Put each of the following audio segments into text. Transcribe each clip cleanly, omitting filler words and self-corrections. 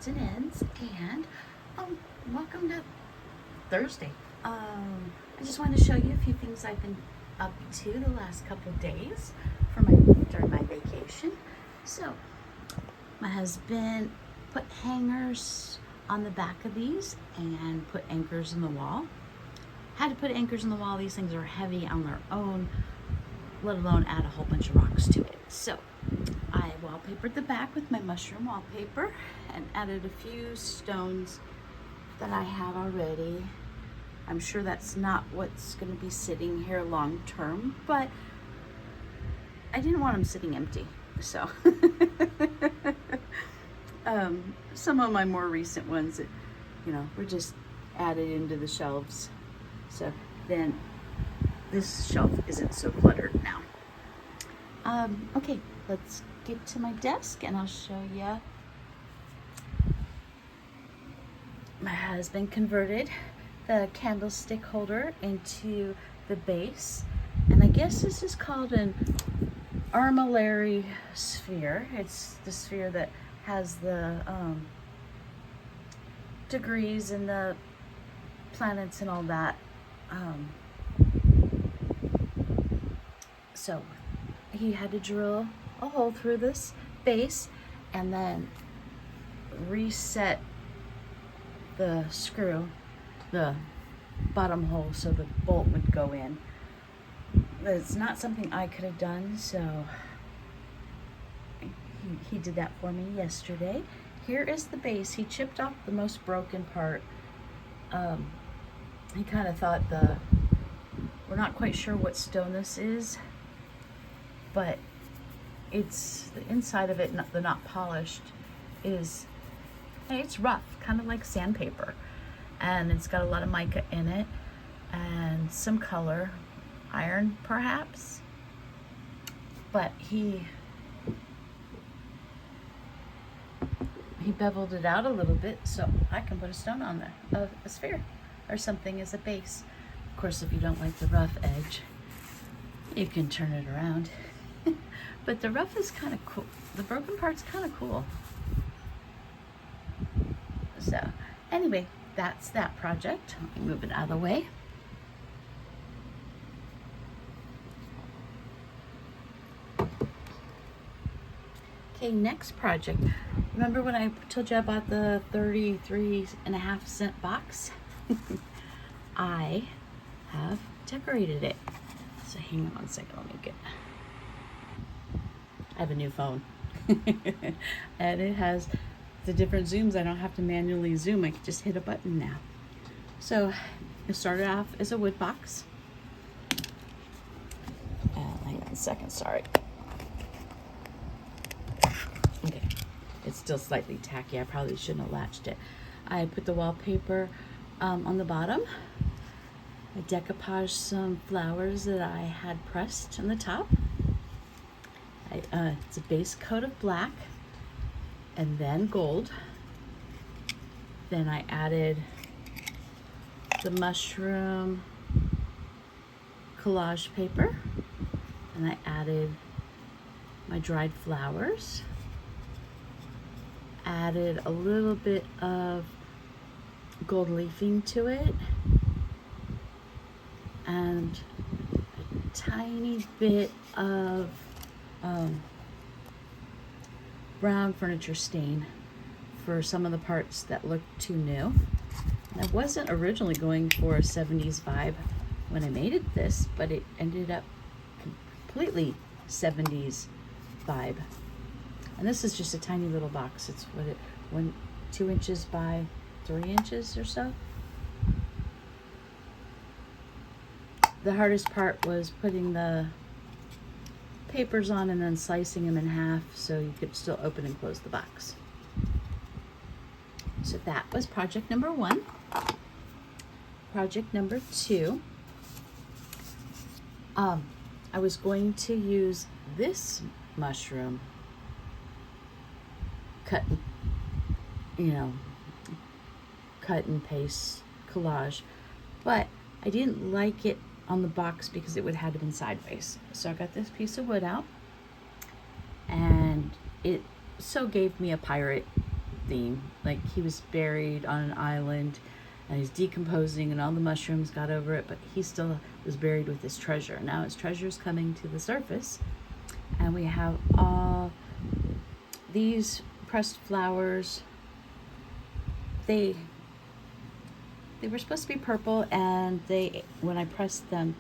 odds and ends, and welcome to Thursday. I just wanted to show you a few things I've been up to the last couple of days during my vacation. So my husband put hangers on the back of these and put anchors in the wall. Had to put anchors in the wall. These things are heavy on their own, let alone add a whole bunch of rocks to it. So I wallpapered the back with my mushroom wallpaper and added a few stones that I had already. I'm sure that's not what's going to be sitting here long term, but I didn't want them sitting empty. So some of my more recent ones that, were just added into the shelves. So then this shelf isn't so cluttered now. Okay, let's get to my desk and I'll show you. My husband converted the candlestick holder into the base, and I guess this is called an armillary sphere. It's the sphere that has the degrees and the planets and all that. So he had to drill a hole through this base and then reset the screw, the bottom hole, so the bolt would go in. It's not something I could have done, so he did that for me yesterday. Here is the base. He chipped off the most broken part. He kind of thought we're not quite sure what stone this is, but it's the inside of it, the not polished, is, hey, it's rough, kind of like sandpaper, and it's got a lot of mica in it and some color, iron perhaps, but he beveled it out a little bit so I can put a stone on there, a sphere or something as a base. Of course, if you don't like the rough edge, you can turn it around. But the rough is kind of cool. The broken part's kind of cool. So anyway, that's that project. Let me move it out of the way. Okay, next project. Remember when I told you about the 33.5-cent box? I have decorated it. So hang on one second, let me get. I have a new phone. And it has the different zooms. I don't have to manually zoom. I can just hit a button now. So it started off as a wood box. Hang on a second, sorry. Okay, it's still slightly tacky. I probably shouldn't have latched it. I put the wallpaper on the bottom. I decoupaged some flowers that I had pressed on the top. It's a base coat of black and then gold. Then I added the mushroom collage paper, and I added my dried flowers, added a little bit of gold leafing to it, and a tiny bit of brown furniture stain for some of the parts that looked too new. And I wasn't originally going for a 70s vibe when I made this, but it ended up completely 70s vibe. And this is just a tiny little box. It's 2 inches by 3 inches or so. The hardest part was putting the papers on and then slicing them in half so you could still open and close the box. So that was project number 1. Project number 2, I was going to use this mushroom cut and paste collage, but I didn't like it on the box because it would have been sideways. So I got this piece of wood out, and it gave me a pirate theme. Like he was buried on an island and he's decomposing and all the mushrooms got over it, but he still was buried with his treasure. Now his treasure's coming to the surface, and we have all these pressed flowers. They were supposed to be purple, and when I pressed them,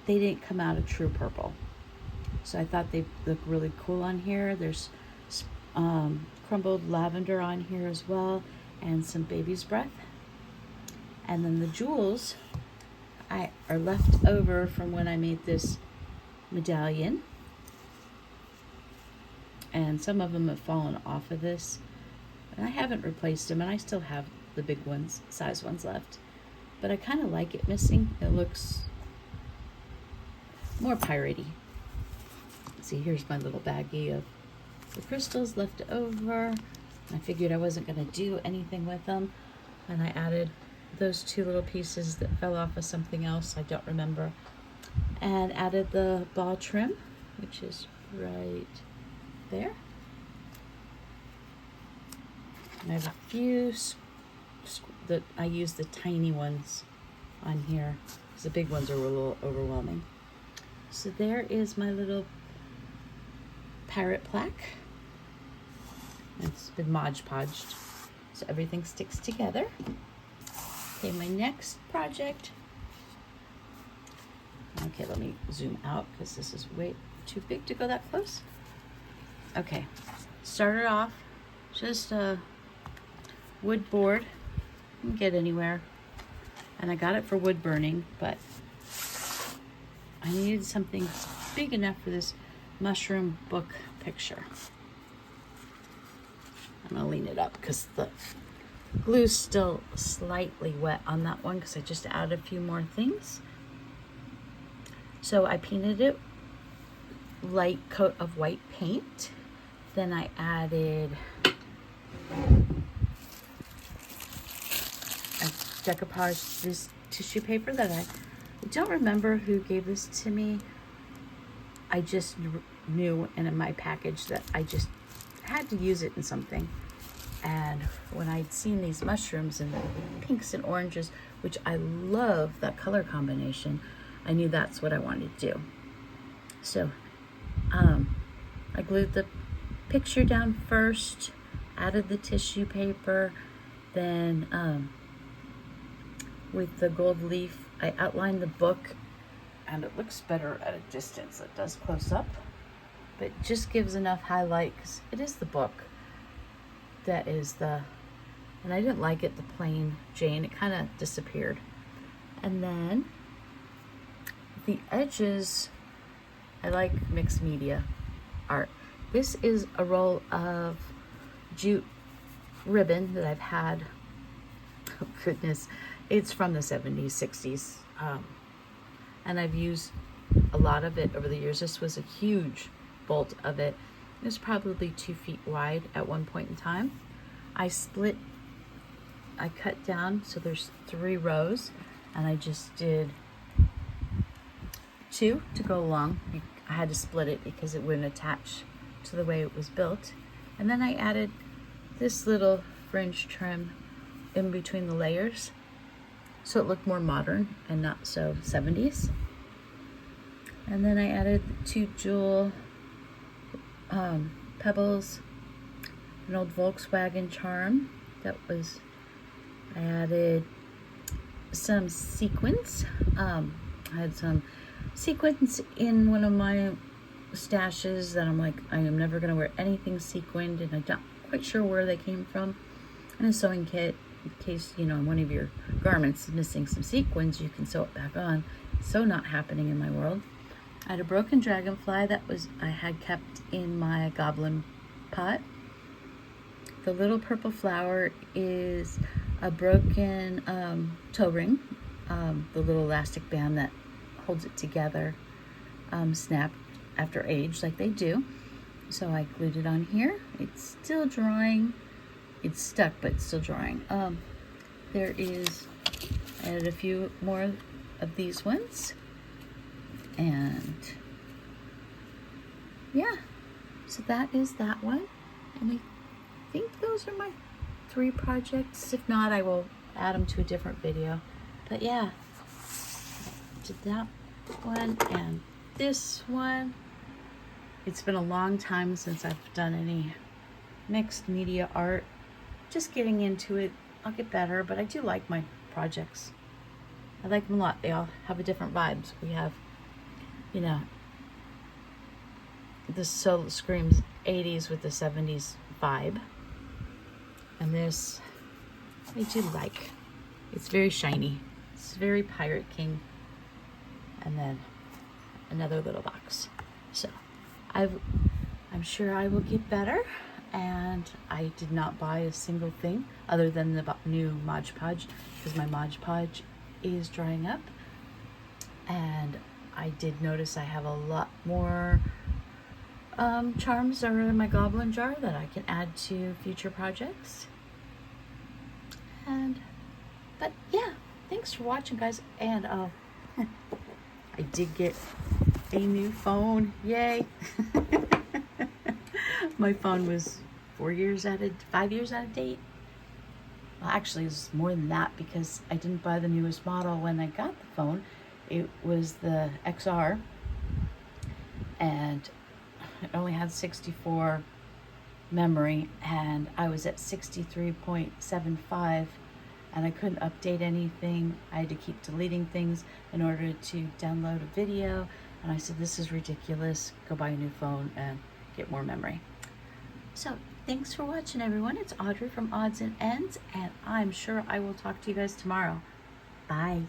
they didn't come out a true purple. So I thought they look really cool on here. There's crumbled lavender on here as well, and some baby's breath. And then the jewels are left over from when I made this medallion. And some of them have fallen off of this. And I haven't replaced them, and I still have the big ones, size ones left. But I kind of like it missing. It looks more piratey. See, here's my little baggie of the crystals left over. I figured I wasn't going to do anything with them, and I added those two little pieces that fell off of something else, I don't remember, and added the ball trim, which is right there. And I have a few that I use the tiny ones on here because the big ones are a little overwhelming. So there is my little parrot plaque. It's been Mod Podged, so everything sticks together. Okay, my next project. Okay, let me zoom out because this is way too big to go that close. Okay, started off just a wood board. Didn't get anywhere, and I got it for wood burning, but I needed something big enough for this mushroom book picture. I'm gonna lean it up because the glue's still slightly wet on that one because I just added a few more things. So I painted it light coat of white paint. Then I added a decoupage this tissue paper that I don't remember who gave this to me. I just knew in my package that I just had to use it in something. And when I'd seen these mushrooms in the pinks and oranges, which I love that color combination, I knew that's what I wanted to do. So I glued the picture down first, added the tissue paper, then with the gold leaf, I outlined the book, and it looks better at a distance. It does close up, but it just gives enough highlight because it is the book that is and I didn't like it, the plain Jane. It kind of disappeared. And then the edges, I like mixed media art. This is a roll of jute ribbon that I've had, oh goodness, it's from the 70s, 60s. And I've used a lot of it over the years. This was a huge bolt of it. It was probably 2 feet wide at one point in time. I cut down, so there's 3 rows, and I just did 2 to go along. I had to split it because it wouldn't attach to the way it was built. And then I added this little fringe trim in between the layers, so it looked more modern and not so 70s. And then I added 2 jewel pebbles, an old Volkswagen charm. I added some sequins. I had some sequins in one of my stashes that I'm like, I am never gonna wear anything sequined, and I'm not quite sure where they came from. And a sewing kit, in case, one of your garments is missing some sequins, you can sew it back on. So not happening in my world. I had a broken dragonfly I had kept in my goblin pot. The little purple flower is a broken toe ring. The little elastic band that holds it together snapped after age, like they do. So I glued it on here. It's still drying. It's stuck, but it's still drying. I added a few more of these ones. And yeah, so that is that one. And I think those are my 3 projects. If not, I will add them to a different video. But yeah, did that one and this one. It's been a long time since I've done any mixed media art. Just getting into it. I'll get better, but I do like my projects. I like them a lot. They all have a different vibes. We have, you know, this so screams 80s with the 70s vibe. And this, I do like. It's very shiny. It's very Pirate King. And then another little box. So I'm sure I will get better. And I did not buy a single thing other than the new Mod Podge, because my Mod Podge is drying up. And I did notice I have a lot more charms are in my goblin jar that I can add to future projects. But yeah, thanks for watching, guys. And I did get a new phone. Yay. My phone was 5 years out of date. Well, actually, it's more than that because I didn't buy the newest model when I got the phone. It was the XR, and it only had 64 memory, and I was at 63.75, and I couldn't update anything. I had to keep deleting things in order to download a video, and I said, this is ridiculous. Go buy a new phone and get more memory. So thanks for watching, everyone. It's Audrey from Odds and Ends, and I'm sure I will talk to you guys tomorrow. Bye.